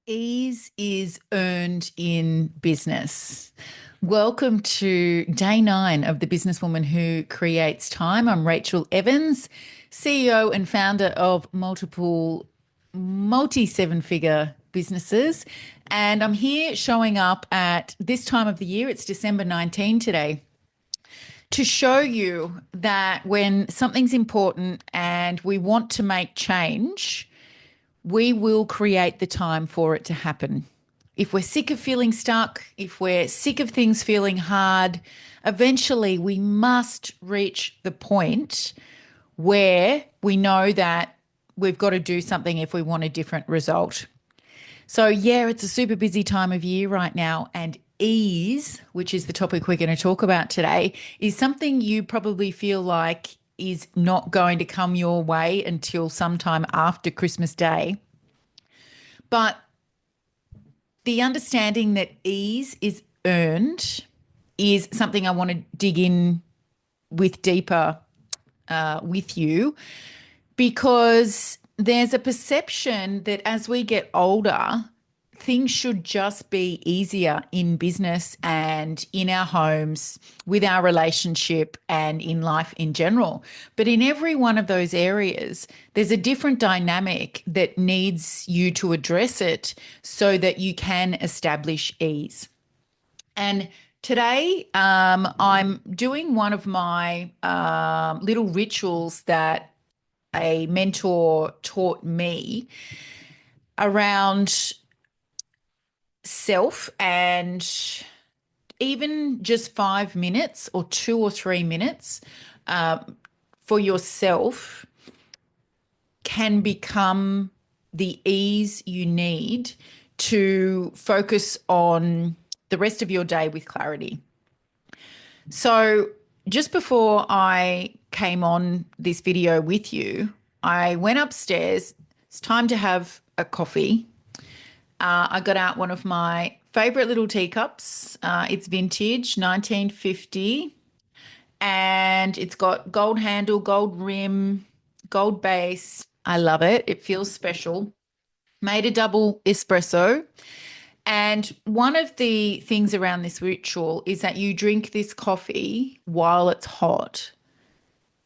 Ease is earned in business. Welcome to day 9 of the Businesswoman Who Creates Time. I'm Rachel Evans, CEO and founder of multiple multi-seven-figure businesses. And I'm here showing up at this time of the year. It's December 19 today to show you that when something's important and we want to make change, we will create the time for it to happen. If we're sick of feeling stuck, if we're sick of things feeling hard, eventually we must reach the point where we know that we've got to do something if we want a different result. So, yeah, it's a super busy time of year right now, and ease, which is the topic we're going to talk about today, is something you probably feel like is not going to come your way until sometime after Christmas Day. But the understanding that ease is earned is something I want to dig in with deeper with you, because there's a perception that as we get older, things should just be easier in business and in our homes, with our relationship and in life in general. But in every one of those areas, there's a different dynamic that needs you to address it so that you can establish ease. And today, I'm doing one of my little rituals that a mentor taught me around self, and even just 5 minutes or 2 or 3 minutes for yourself can become the ease you need to focus on the rest of your day with clarity. So just before I came on this video with you, I went upstairs. It's time to have a coffee. I got out one of my favorite little teacups. It's vintage, 1950, and it's got gold handle, gold rim, gold base. I love it. It feels special. Made a double espresso. And one of the things around this ritual is that you drink this coffee while it's hot,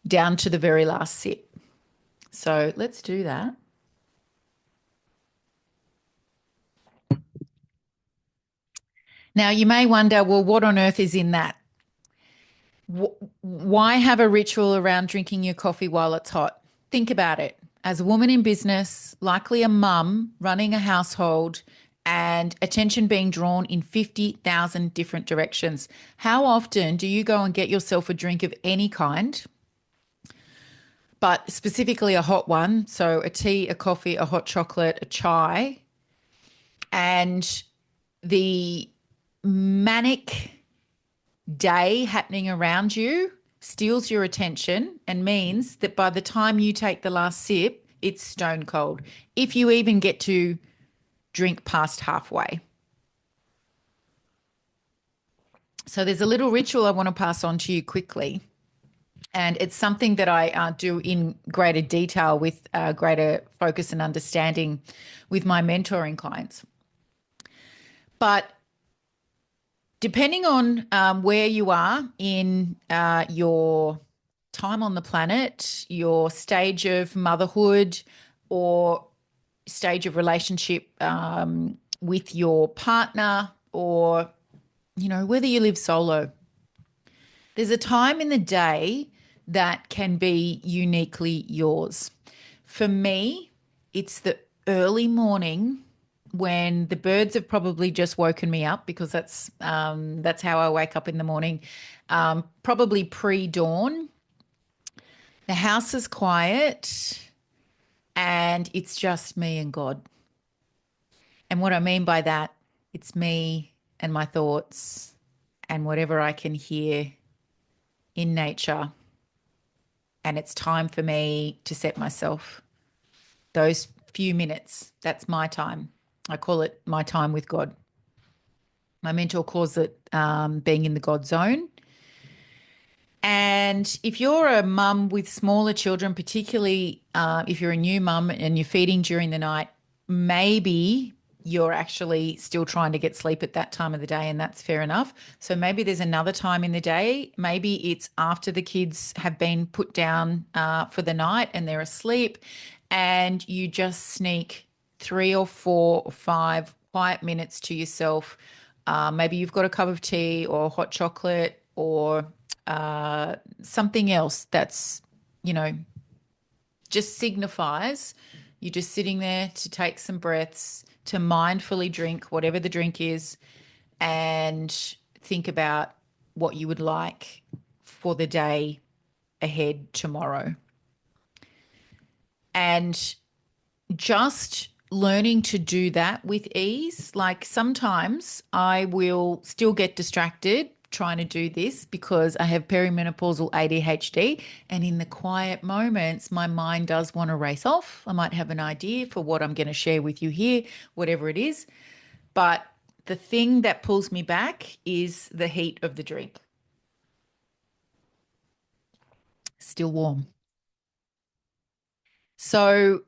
down to the very last sip. So let's do that. Now, you may wonder, well, what on earth is in that? Why have a ritual around drinking your coffee while it's hot? Think about it. As a woman in business, likely a mum running a household, and attention being drawn in 50,000 different directions, how often do you go and get yourself a drink of any kind, but specifically a hot one? So a tea, a coffee, a hot chocolate, a chai, and the manic day happening around you steals your attention and means that by the time you take the last sip, it's stone cold, if you even get to drink past halfway. So there's a little ritual I want to pass on to you quickly. And it's something that I do in greater detail with greater focus and understanding with my mentoring clients. But depending on where you are in your time on the planet, your stage of motherhood or stage of relationship with your partner, or, whether you live solo, there's a time in the day that can be uniquely yours. For me, it's the early morning when the birds have probably just woken me up, because that's how I wake up in the morning, probably pre-dawn. The house is quiet and it's just me and God. And what I mean by that, it's me and my thoughts and whatever I can hear in nature. And it's time for me to set myself. Those few minutes, that's my time. I call it my time with God. My mentor calls it being in the God zone. And if you're a mum with smaller children, particularly if you're a new mum and you're feeding during the night, maybe you're actually still trying to get sleep at that time of the day, and that's fair enough. So maybe there's another time in the day. Maybe it's after the kids have been put down for the night and they're asleep, and you just sneak 3 or 4 or 5 quiet minutes to yourself. Maybe you've got a cup of tea or hot chocolate or something else that's, you know, just signifies you're just sitting there to take some breaths, to mindfully drink whatever the drink is, and think about what you would like for the day ahead tomorrow. And just learning to do that with ease. Like sometimes I will still get distracted trying to do this because I have perimenopausal ADHD, and in the quiet moments my mind does want to race off. I might have an idea for what I'm going to share with you here, whatever it is, but the thing that pulls me back is the heat of the drink. Still warm. So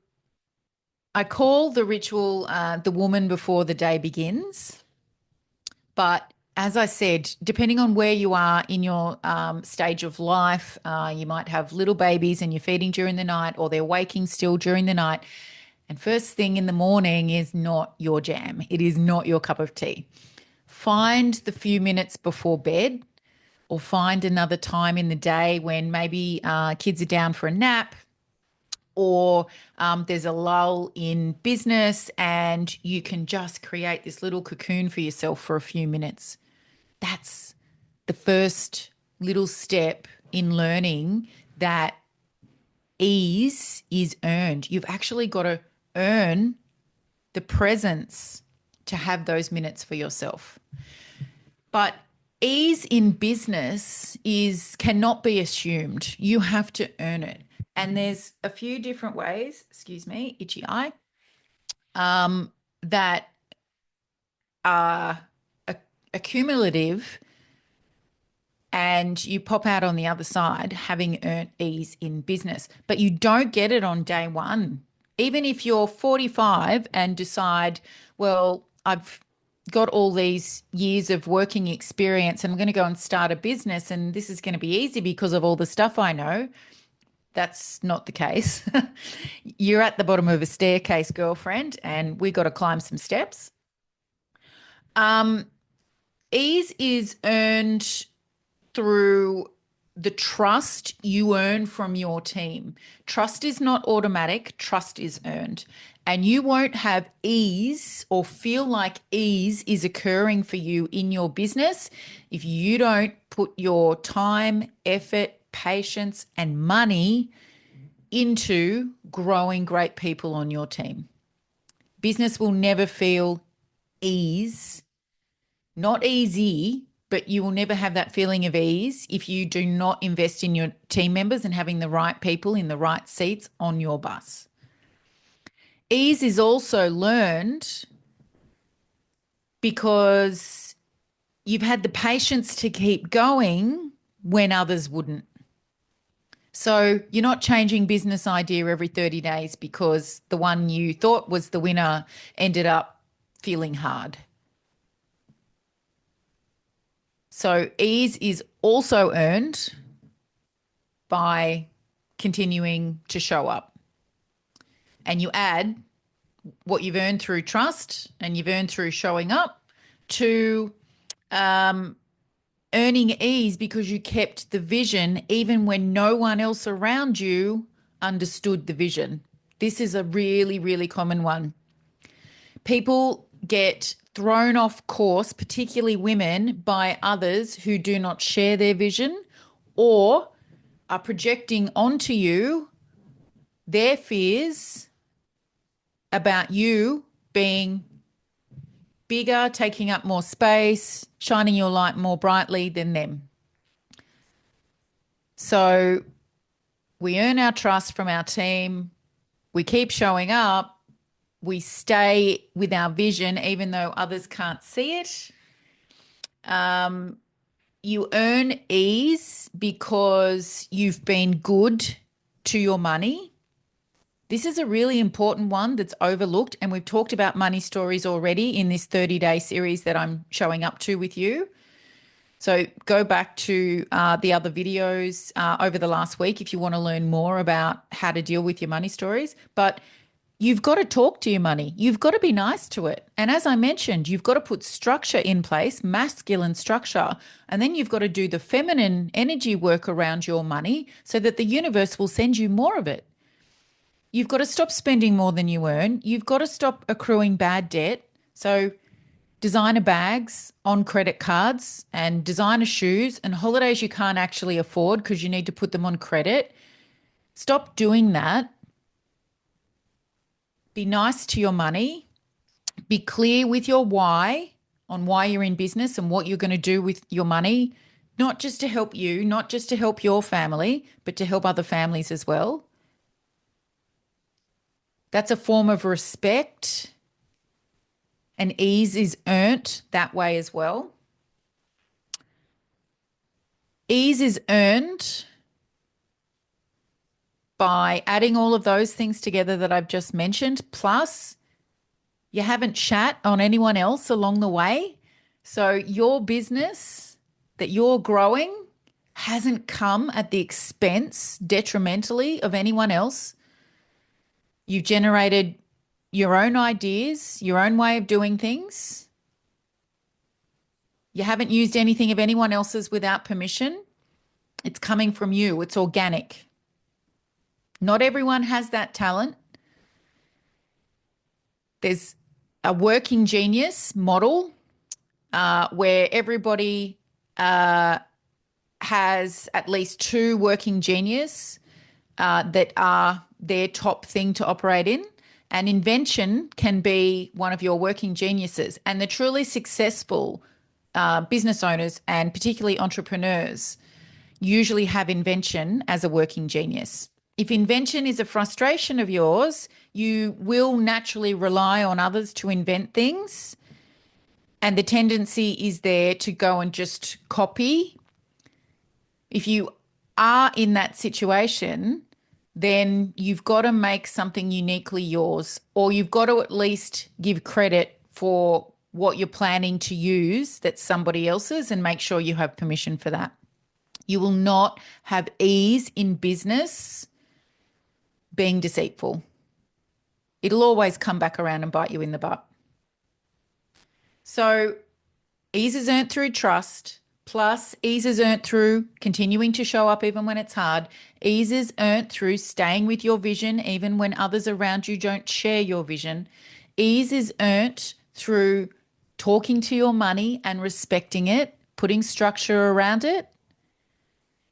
I call the ritual the woman before the day begins. But as I said, depending on where you are in your stage of life, you might have little babies and you're feeding during the night, or they're waking still during the night. And first thing in the morning is not your jam. It is not your cup of tea. Find the few minutes before bed, or find another time in the day when maybe kids are down for a nap, or there's a lull in business and you can just create this little cocoon for yourself for a few minutes. That's the first little step in learning that ease is earned. You've actually got to earn the presence to have those minutes for yourself. But ease in business is cannot be assumed. You have to earn it. And there's a few different ways, excuse me, itchy eye, that are accumulative, and you pop out on the other side having earned ease in business. But you don't get it on day one. Even if you're 45 and decide, well, I've got all these years of working experience and I'm going to go and start a business and this is going to be easy because of all the stuff I know. That's not the case. You're at the bottom of a staircase, girlfriend, and we got to climb some steps. Um, Ease is earned through the trust you earn from your team. Trust is not automatic, trust is earned. And you won't have ease or feel like ease is occurring for you in your business if you don't put your time, effort, patience, and money into growing great people on your team. Business will never feel ease, not easy, but you will never have that feeling of ease if you do not invest in your team members and having the right people in the right seats on your bus. Ease is also learned because you've had the patience to keep going when others wouldn't. So you're not changing business idea every 30 days because the one you thought was the winner ended up feeling hard. So ease is also earned by continuing to show up. And you add what you've earned through trust and you've earned through showing up to earning ease because you kept the vision even when no one else around you understood the vision. This is a really, really common one. People get thrown off course, particularly women, by others who do not share their vision or are projecting onto you their fears about you being bigger, taking up more space, shining your light more brightly than them. So we earn our trust from our team. We keep showing up. We stay with our vision even though others can't see it. You earn ease because you've been good to your money. This is a really important one that's overlooked, and we've talked about money stories already in this 30-day series that I'm showing up to with you. So go back to the other videos over the last week if you want to learn more about how to deal with your money stories. But you've got to talk to your money. You've got to be nice to it. And as I mentioned, you've got to put structure in place, masculine structure. And then you've got to do the feminine energy work around your money so that the universe will send you more of it. You've got to stop spending more than you earn. You've got to stop accruing bad debt. So designer bags on credit cards and designer shoes and holidays you can't actually afford because you need to put them on credit. Stop doing that. Be nice to your money. Be clear with your why on why you're in business and what you're going to do with your money, not just to help you, not just to help your family, but to help other families as well. That's a form of respect, and ease is earned that way as well. Ease is earned by adding all of those things together that I've just mentioned, plus you haven't shat on anyone else along the way. So your business that you're growing hasn't come at the expense detrimentally of anyone else. You've generated your own ideas, your own way of doing things. You haven't used anything of anyone else's without permission. It's coming from you. It's organic. Not everyone has that talent. There's a working genius model where everybody has at least two working genius that are their top thing to operate in. And invention can be one of your working geniuses. And the truly successful business owners and particularly entrepreneurs usually have invention as a working genius. If invention is a frustration of yours, you will naturally rely on others to invent things. And the tendency is there to go and just copy. If you are in that situation, then you've got to make something uniquely yours, or you've got to at least give credit for what you're planning to use that's somebody else's and make sure you have permission for that. You will not have ease in business being deceitful. It'll always come back around and bite you in the butt. So ease is earned through trust, plus ease is earned through continuing to show up even when it's hard. Ease is earned through staying with your vision even when others around you don't share your vision. Ease is earned through talking to your money and respecting it, putting structure around it.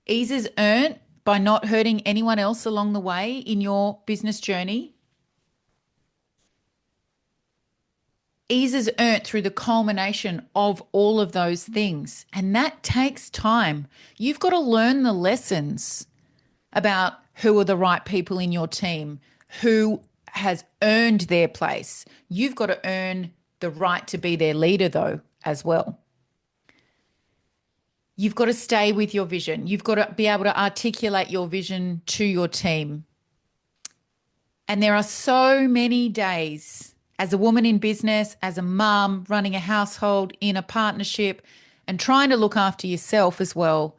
Ease is earned by not hurting anyone else along the way in your business journey. Ease is earned through the culmination of all of those things. And that takes time. You've got to learn the lessons about who are the right people in your team, who has earned their place. You've got to earn the right to be their leader, though, as well. You've got to stay with your vision. You've got to be able to articulate your vision to your team. And there are so many days as a woman in business, as a mum, running a household, in a partnership, and trying to look after yourself as well,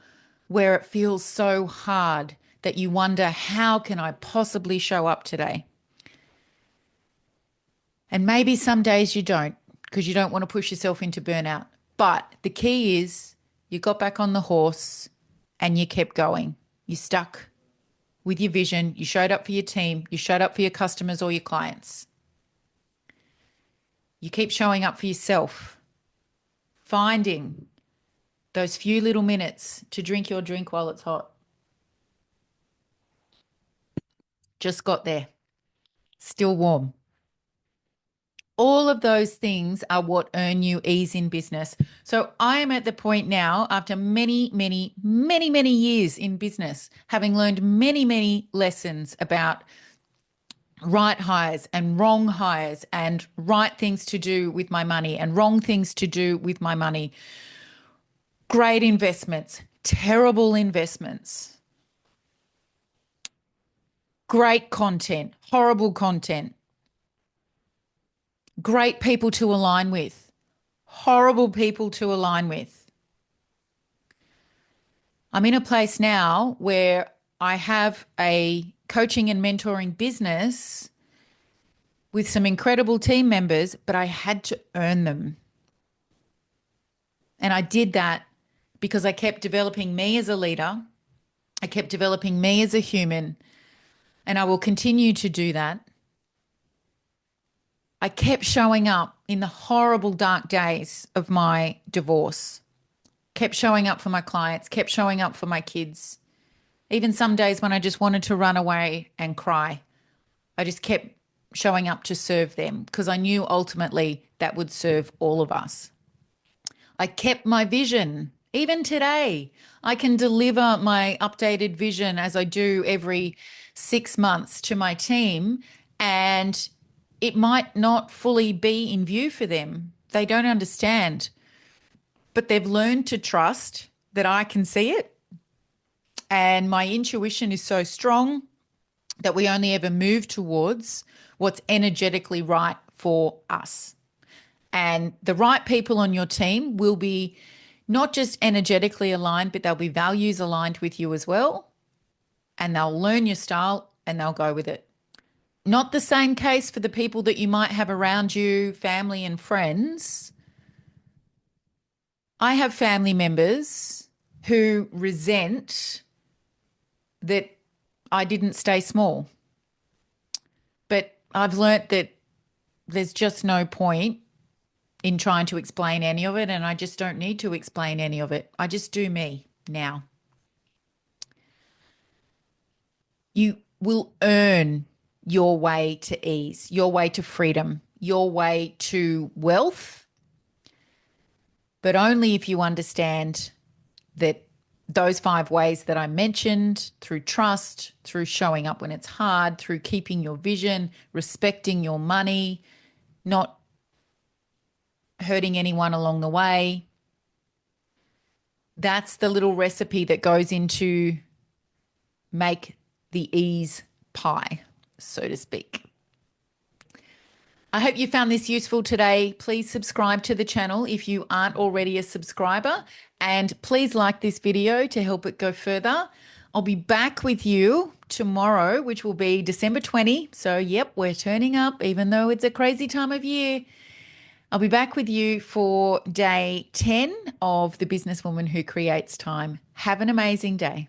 where it feels so hard that you wonder, how can I possibly show up today? And maybe some days you don't, because you don't want to push yourself into burnout. But the key is you got back on the horse and you kept going. You stuck with your vision. You showed up for your team. You showed up for your customers or your clients. You keep showing up for yourself, finding those few little minutes to drink your drink while it's hot. Just got there. Still warm. All of those things are what earn you ease in business. So I am at the point now, after many, many, many, many years in business, having learned many, many lessons about right hires and wrong hires and right things to do with my money and wrong things to do with my money. Great investments, terrible investments. Great content, horrible content, great people to align with, horrible people to align with. I'm in a place now where I have a coaching and mentoring business with some incredible team members, but I had to earn them. And I did that because I kept developing me as a leader. I kept developing me as a human, and I will continue to do that. I kept showing up in the horrible dark days of my divorce, kept showing up for my clients, kept showing up for my kids. Even some days when I just wanted to run away and cry, I just kept showing up to serve them because I knew ultimately that would serve all of us. I kept my vision. Even today, I can deliver my updated vision as I do every 6 months to my team, and it might not fully be in view for them. They don't understand, but they've learned to trust that I can see it. And my intuition is so strong that we only ever move towards what's energetically right for us. And the right people on your team will be not just energetically aligned, but they'll be values aligned with you as well. And they'll learn your style and they'll go with it. Not the same case for the people that you might have around you, family and friends. I have family members who resent that I didn't stay small. But I've learnt that there's just no point in trying to explain any of it, and I just don't need to explain any of it. I just do me now. You will earn your way to ease, your way to freedom, your way to wealth, but only if you understand that those 5 ways that I mentioned, through trust, through showing up when it's hard, through keeping your vision, respecting your money, not hurting anyone along the way. That's the little recipe that goes into make the ease pie, so to speak. I hope you found this useful today. Please subscribe to the channel if you aren't already a subscriber, and please like this video to help it go further. I'll be back with you tomorrow, which will be December 20. So, yep, we're turning up even though it's a crazy time of year. I'll be back with you for day 10 of the Businesswoman Who Creates Time. Have an amazing day.